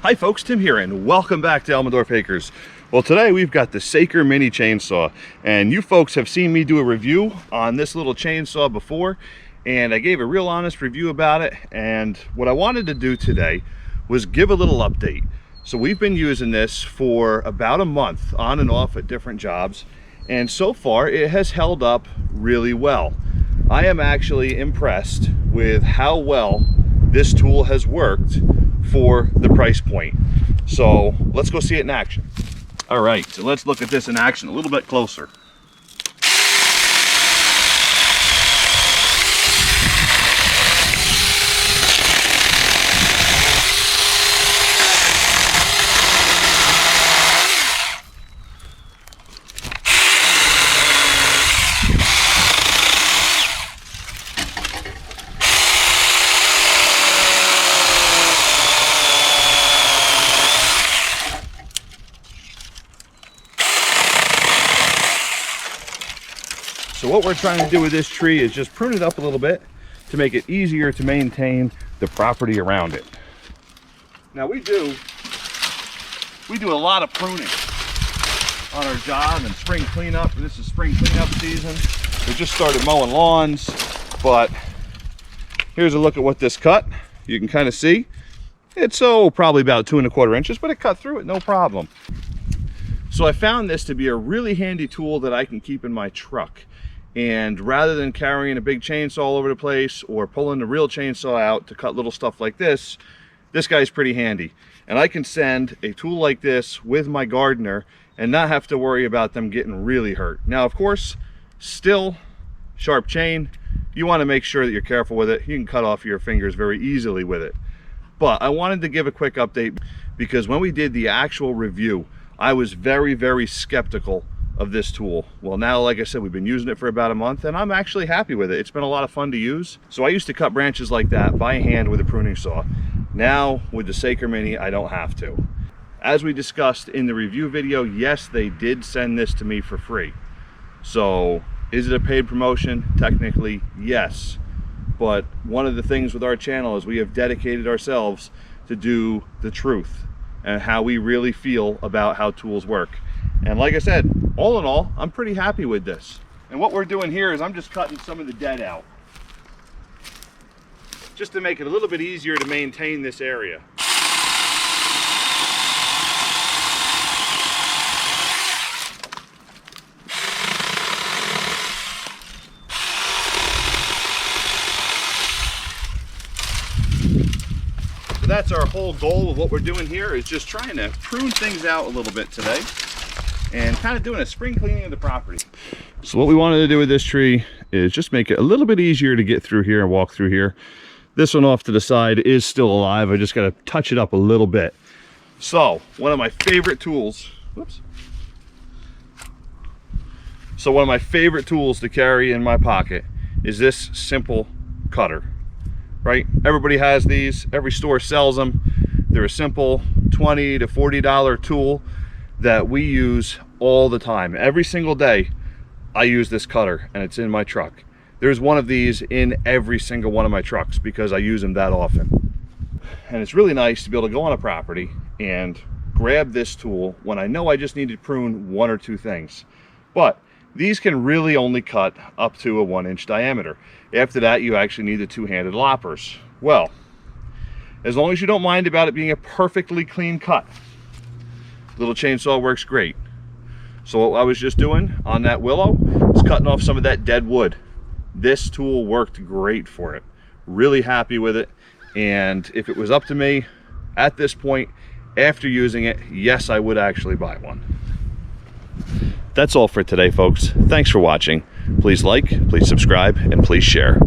Hi folks, Tim here and welcome back to Elmendorf Acres. Well, today we've got the Saker Mini Chainsaw, and you folks have seen me do a review on this little chainsaw before, and I gave a real honest review about it. And what I wanted to do today was give a little update. So we've been using this for about a month on and off at different jobs, and so far it has held up really well. I am actually impressed with how well this tool has worked for the price point. So let's go see it in action. All right, so let's look at this in action a little bit closer. So what we're trying to do with this tree is just prune it up a little bit to make it easier to maintain the property around it. Now we do a lot of pruning on our job and spring cleanup. This is spring cleanup season. We just started mowing lawns, but here's a look at what this cut. You can kind of see it's probably about 2 1/4 inches, but it cut through it no problem. So I found this to be a really handy tool that I can keep in my truck. And rather than carrying a big chainsaw all over the place or pulling the real chainsaw out to cut little stuff like this guy's pretty handy. And I can send a tool like this with my gardener and not have to worry about them getting really hurt. Now, of course, still sharp chain. You want to make sure that you're careful with it. You can cut off your fingers very easily with it. But I wanted to give a quick update because when we did the actual review, I was very, very skeptical of this tool. Well, now, like I said, we've been using it for about a month and I'm actually happy with it. It's been a lot of fun to use. So I used to cut branches like that by hand with a pruning saw. Now with the Saker Mini, I don't have to. As we discussed in the review video, yes, they did send this to me for free. So is it a paid promotion? Technically, yes. But one of the things with our channel is we have dedicated ourselves to do the truth and how we really feel about how tools work. And like I said, all in all, I'm pretty happy with this. And what we're doing here is I'm just cutting some of the dead out, just to make it a little bit easier to maintain this area. So that's our whole goal of what we're doing here, is just trying to prune things out a little bit today and kind of doing a spring cleaning of the property. So what we wanted to do with this tree is just make it a little bit easier to get through here and walk through here. This one off to the side is still alive. I just got to touch it up a little bit. So one of my favorite tools, So one of my favorite tools to carry in my pocket is this simple cutter, right? Everybody has these, every store sells them. They're a simple $20 to $40 tool that we use all the time. Every single day I use this cutter and it's in my truck. There's one of these in every single one of my trucks because I use them that often. And it's really nice to be able to go on a property and grab this tool when I know I just need to prune 1 or 2 things. But these can really only cut up to a 1-inch diameter. After that, you actually need the 2-handed loppers. Well, as long as you don't mind about it being a perfectly clean cut, little chainsaw works great. So what I was just doing on that willow was cutting off some of that dead wood. This tool worked great for it. Really happy with it. And if it was up to me at this point, after using it, yes, I would actually buy one. That's all for today, folks. Thanks for watching. Please like, please subscribe, and please share.